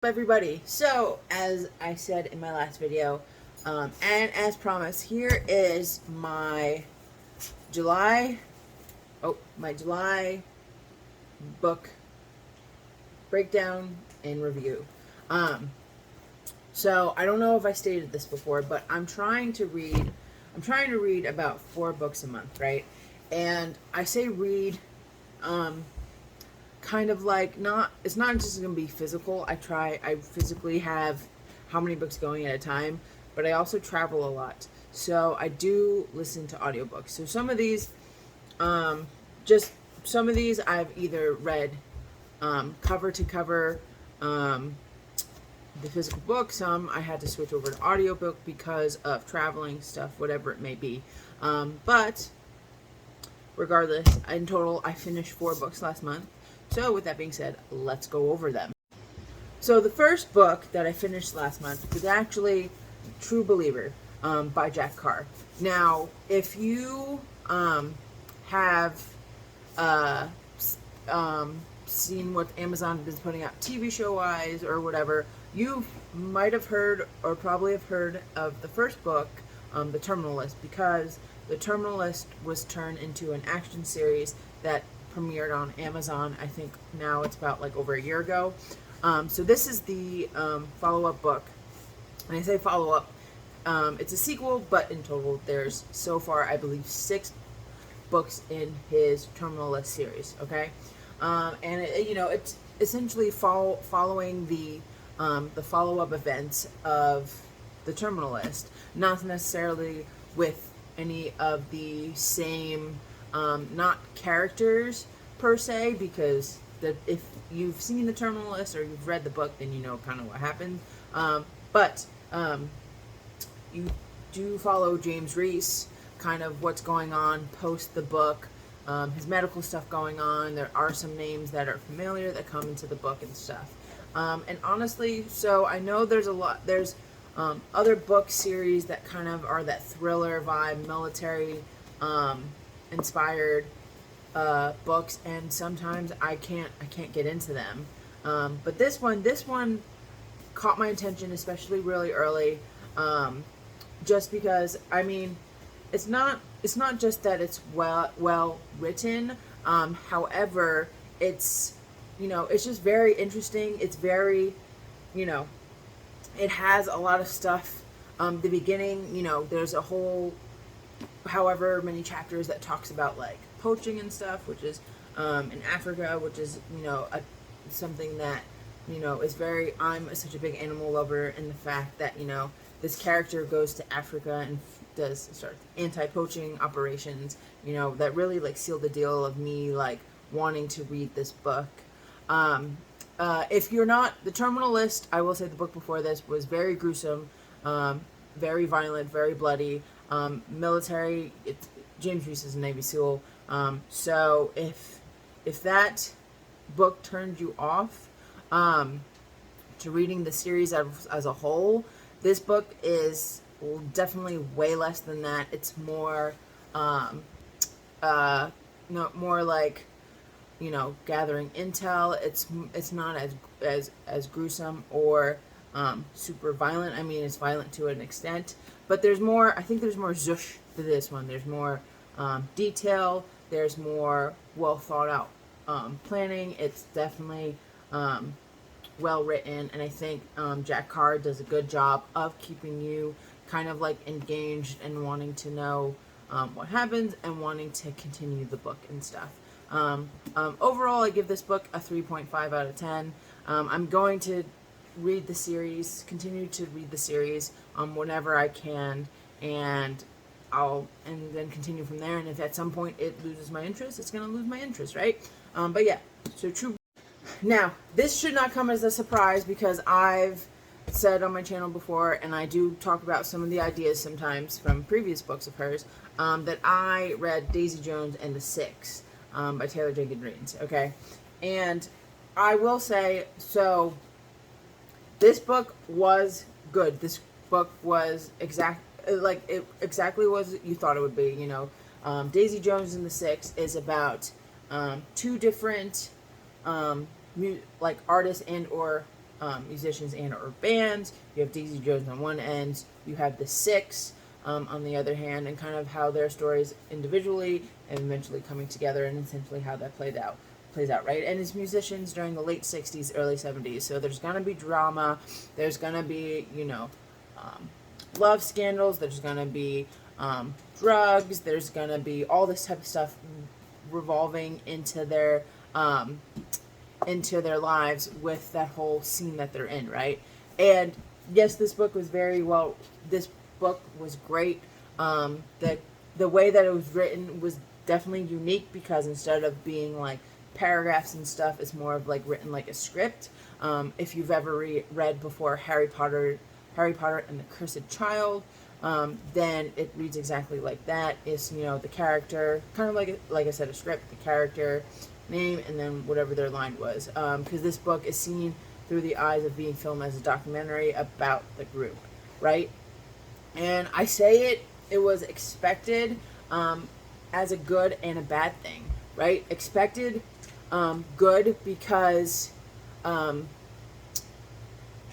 everybody? So, as I said in my last video, and as promised, here is July, my July book breakdown and review. So I don't know if I stated this before, but I'm trying to read about 4 books a month, right? And I say read, kind of like it's not just going to be physical. I physically have how many books going at a time, but I also travel a lot. So I do listen to audiobooks. So just some of these I've either read cover to cover, the physical book. Some I had to switch over to audiobook because of traveling stuff, whatever it may be. But regardless, in total, I finished 4 books last month. So with that being said, let's go over them. So the first book that I finished last month was actually True Believer by Jack Carr. Now, if you have seen what Amazon is putting out TV show wise or whatever, you might have heard or probably have heard of the first book, The Terminal List, because The Terminal List was turned into an action series that premiered on Amazon. I think now it's about like over a year ago. So this is the follow-up book. And I say follow-up, it's a sequel, but in total there's so far I believe 6 books in his Terminal List series. Okay, and it's essentially following the follow-up events of the Terminal List, not necessarily with any of the same not characters per se, because if you've seen the Terminal List or you've read the book, then you know kind of what happened. But you do follow James Reese, kind of what's going on post the book, his medical stuff going on. There are some names that are familiar that come into the book and stuff. And honestly, so I know there's other book series that kind of are that thriller vibe, military inspired books, and sometimes I can't get into them. But this one caught my attention, especially really early, just because it's not just that it's well written. However, it's it's just very interesting. It's very, it has a lot of stuff. The beginning, there's a whole however many chapters that talks about like poaching and stuff, which is in Africa, which is something that is very. I'm such a big animal lover, and the fact that this character goes to Africa and does start anti-poaching operations, that really like sealed the deal of me like wanting to read this book. If you're not, The Terminal List, I will say the book before this was very gruesome, very violent, very bloody, military. James Reese is a Navy SEAL, so if that book turned you off to reading the series as a whole, this book is definitely way less than that. It's more more like gathering intel. It's not as gruesome or super violent. I mean, it's violent to an extent, but there's more. I think there's more zhuzh to this one. There's more detail. There's more well thought out planning. It's definitely well written, and I think Jack Carr does a good job of keeping you kind of like engaged and wanting to know what happens and wanting to continue the book and stuff. Overall, I give this book a 3.5 out of 10. I'm going to read the series, continue to read the series whenever I can, and then continue from there. And if at some point it loses my interest, it's going to lose my interest, right? But yeah, so True. Now, this should not come as a surprise because I've said on my channel before, and I do talk about some of the ideas sometimes from previous books of hers, that I read Daisy Jones and the Six by Taylor Jenkins Reid, okay? And I will say, so this book was good. This book was exactly what you thought it would be, Daisy Jones and the Six is about 2 different artists and or musicians and or bands. You have Daisy Jones on one end. You have the Six on the other hand, and kind of how their stories individually and eventually coming together, and essentially how that plays out, right? And it's musicians during the late 60s, early 70s. So there's going to be drama. There's going to be, love scandals. There's going to be drugs. There's going to be all this type of stuff revolving into their lives with that whole scene that they're in, right? And yes, this book was this book was great. The way that it was written was definitely unique, because instead of being like paragraphs and stuff, it's more of like written like a script. If you've ever read before Harry Potter and the Cursed Child, then it reads exactly like that. It's, the character, kind of like I said, a script, the character name, and then whatever their line was. Because this book is seen through the eyes of being filmed as a documentary about the group, right? And I say it was expected as a good and a bad thing, right? Expected good because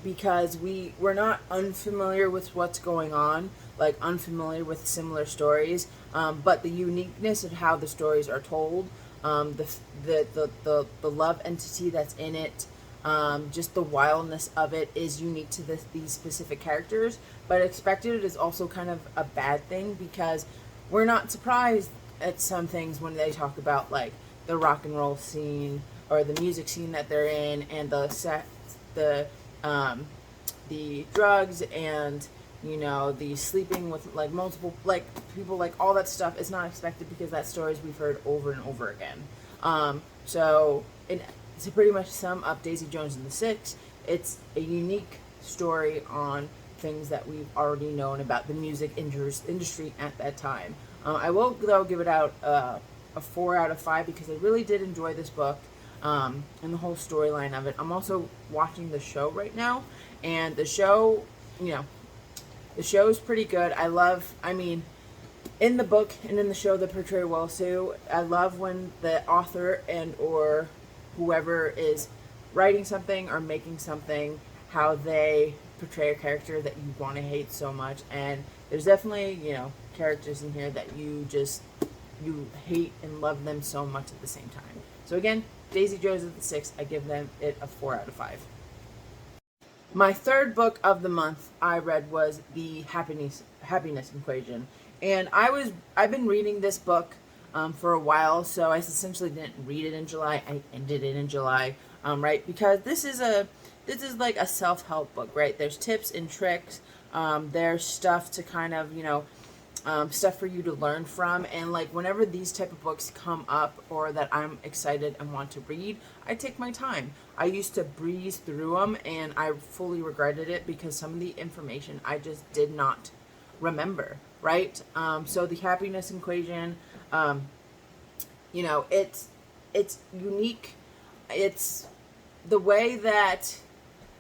we're not unfamiliar with what's going on, like unfamiliar with similar stories, but the uniqueness of how the stories are told, the love entity that's in it, just the wildness of it is unique to these specific characters. But expected is also kind of a bad thing, because we're not surprised at some things when they talk about like the rock and roll scene or the music scene that they're in, and the drugs, and the sleeping with like multiple like people, like all that stuff is not expected, because that stories we've heard over and over again. So to pretty much sum up Daisy Jones and the Six, it's a unique story on things that we've already known about the music industry at that time. I will, though, give it out a 4 out of 5, because I really did enjoy this book and the whole storyline of it. I'm also watching the show right now, and the show, the show is pretty good. In the book and in the show they portray well too. I love when the author and or whoever is writing something or making something, how they portray a character that you want to hate so much. And there's definitely, characters in here that you hate and love them so much at the same time. So again, Daisy Jones and the Six, I give it a 4 out of 5. My third book of the month I read was The Happiness Equation. And I've been reading this book for a while, so I essentially didn't read it in July. I ended it in July, right? Because this is like a self-help book, right? There's tips and tricks. There's stuff to kind of, stuff for you to learn from. And like whenever these type of books come up or that I'm excited and want to read, I take my time. I used to breeze through them, and I fully regretted it because some of the information I just did not remember, right? So The Happiness Equation, it's unique. It's the way that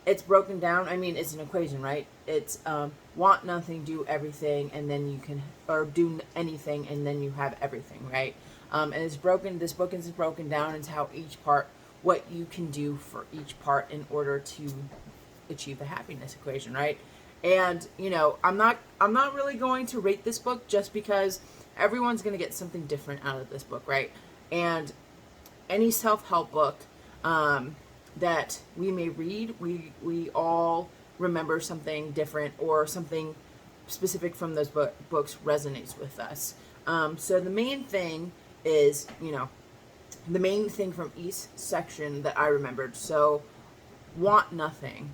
it's broken down. I mean, it's an equation, right? It's want nothing, do everything, and then you can, or do anything, and then you have everything, right? And this book is broken down into how each part, what you can do for each part in order to achieve the happiness equation, right? And I'm not really going to rate this book, just because everyone's going to get something different out of this book, right? And any self-help book that we may read, we all remember something different, or something specific from those books resonates with us. So the main thing is, the main thing from each section that I remembered. So want nothing,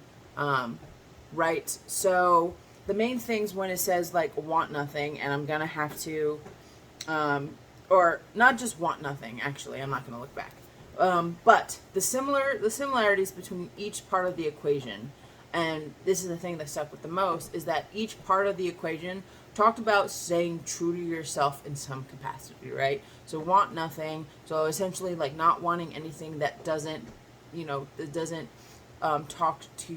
right? So the main things when it says like want nothing, and I'm gonna have to, or not just want nothing, actually, I'm not gonna look back. But the similarities between each part of the equation, and this is the thing that stuck with the most, is that each part of the equation talked about staying true to yourself in some capacity, right? So want nothing, so essentially like not wanting anything that doesn't, talk to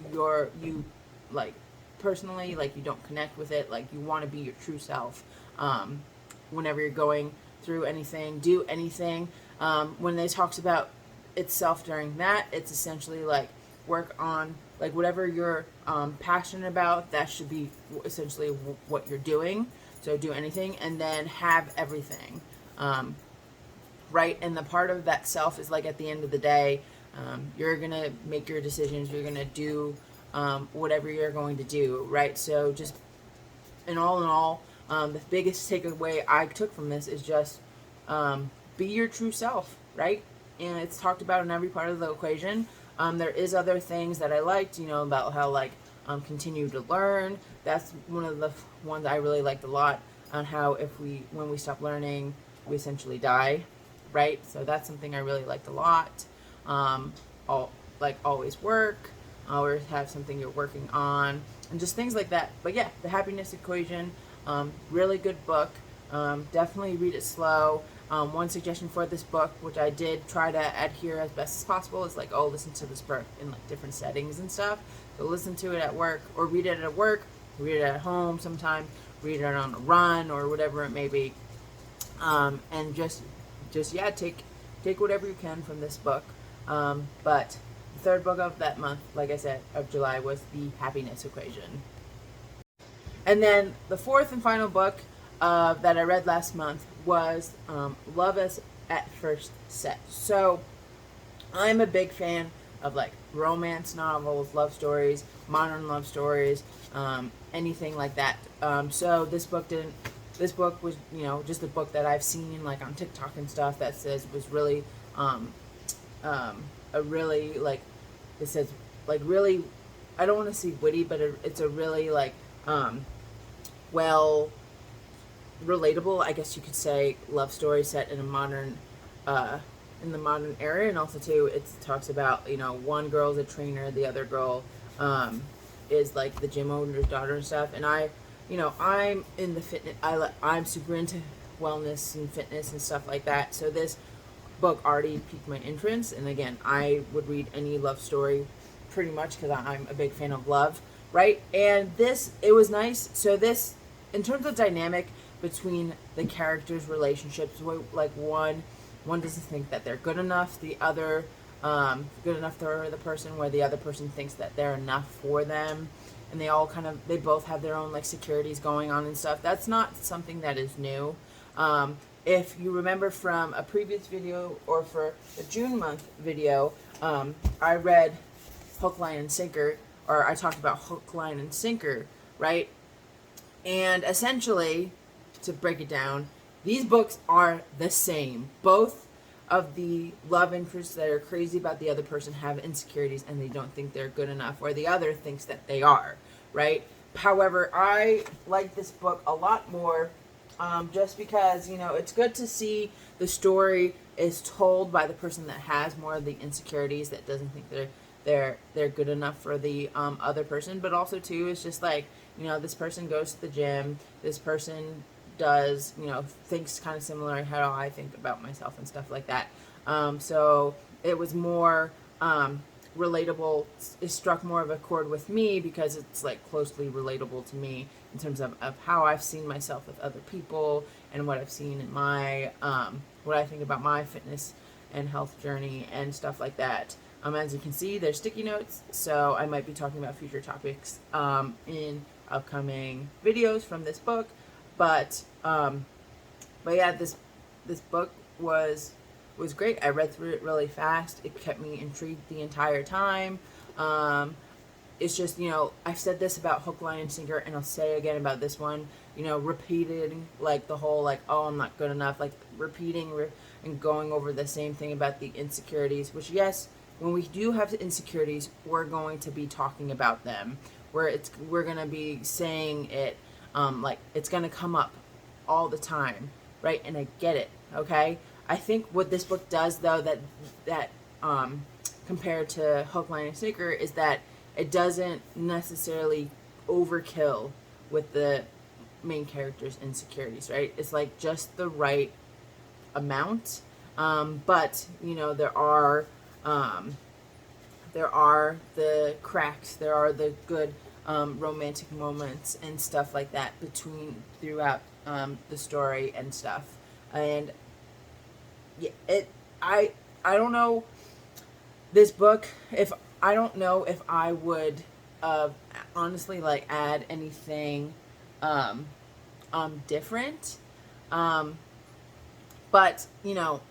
you like personally, like you don't connect with it, like you want to be your true self whenever you're going through anything, do anything. When they talks about itself during that, it's essentially like work on like whatever you're passionate about, that should be essentially what you're doing. So do anything, and then have everything. Right? And the part of that self is like at the end of the day, you're gonna make your decisions. You're gonna do whatever you're going to do, right? So just in all, the biggest takeaway I took from this is just be your true self, right? And it's talked about in every part of the equation. There is other things that I liked, about how like continue to learn. That's one of the ones I really liked a lot, on how when we stop learning, we essentially die, right? So that's something I really liked a lot. Always work, always have something you're working on, and just things like that. But yeah, the happiness equation, really good book. Definitely read it slow. One suggestion for this book, which I did try to adhere as best as possible, is like, listen to this book in like different settings and stuff. So listen to it at work, or read it at work, read it at home sometime, read it on a run or whatever it may be. And just yeah, take whatever you can from this book. But the third book of that month, like I said, of July, was the happiness equation. And then the fourth and final book that I read last month was Love Us at First Set. So I'm a big fan of like romance novels, love stories, modern love stories, anything like that. So this book was, just a book that I've seen like on TikTok and stuff that says was really a really like, it says like really, I don't want to say witty, but it's a really like well, relatable, I guess you could say, love story set in a modern in the modern era. And also too, it talks about, one girl's a trainer, the other girl is like the gym owner's daughter and stuff. And I'm in the fitness, I'm super into wellness and fitness and stuff like that. So this book already piqued my interest. And again, I would read any love story pretty much because I'm a big fan of love, right? And it was nice. So this, in terms of dynamic between the characters' relationships, like one doesn't think that they're good enough, the other good enough for the person, where the other person thinks that they're enough for them, and they both have their own like securities going on and stuff. That's not something that is new. If you remember from a previous video, or for the June month video, I read Hook, Line, and Sinker, or I talked about Hook, Line, and Sinker, right? And essentially, to break it down, these books are the same. Both of the love interests that are crazy about the other person have insecurities, and they don't think they're good enough, or the other thinks that they are, right? However, I like this book a lot more, just because, it's good to see the story is told by the person that has more of the insecurities, that doesn't think they're good enough for the other person. But also too, it's just like, this person goes to the gym, this person does, thinks kind of similar how I think about myself and stuff like that. So it was more relatable. It struck more of a chord with me because it's like closely relatable to me in terms of how I've seen myself with other people, and what I've seen in my what I think about my fitness and health journey and stuff like that. As you can see, there's sticky notes, so I might be talking about future topics in upcoming videos from this book. But yeah, this book was great. I read through it really fast. It kept me intrigued the entire time. It's just, I've said this about Hook, Line, and Sinker, and I'll say again about this one, repeating like the whole like, oh, I'm not good enough, like repeating and going over the same thing about the insecurities, which yes, when we do have insecurities, we're going to be talking about them, we're going to be saying it, like it's going to come up all the time, right? And I get it, okay? I think what this book does, though, that compared to Hook, Line, and Sinker, is that it doesn't necessarily overkill with the main character's insecurities, right? It's like just the right amount, but there are the cracks, there are the good romantic moments and stuff like that throughout the story and stuff. And yeah, I don't know, this book, if I don't know if I would honestly like add anything different. But you know,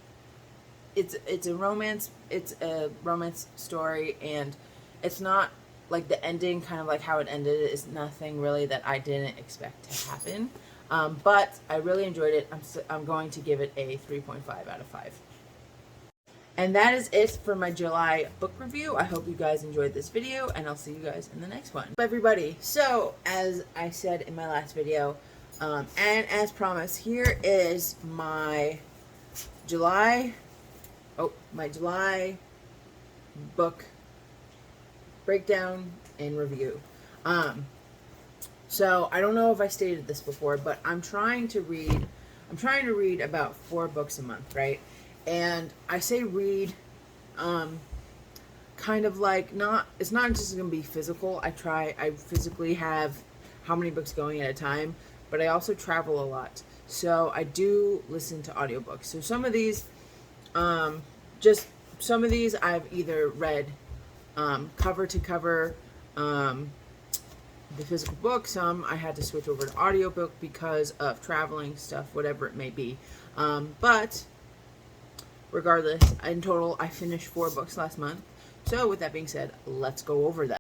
it's a romance story, and it's not like the ending, kind of like how it ended, is nothing really that I didn't expect to happen. But I really enjoyed it. I'm going to give it a 3.5 out of 5. And that is it for my July book review. I hope you guys enjoyed this video, and I'll see you guys in the next one. Everybody, so as I said in my last video, and as promised, here is my July book breakdown and review. So I don't know if I stated this before, but I'm trying to read about 4 books a month, right? And I say read, kind of like, it's not just going to be physical. I physically have how many books going at a time, but I also travel a lot. So I do listen to audiobooks. So some of these, I've either read cover to cover, the physical book. Some I had to switch over to audiobook because of traveling stuff, whatever it may be. But regardless, in total, I finished 4 books last month. So with that being said, let's go over that.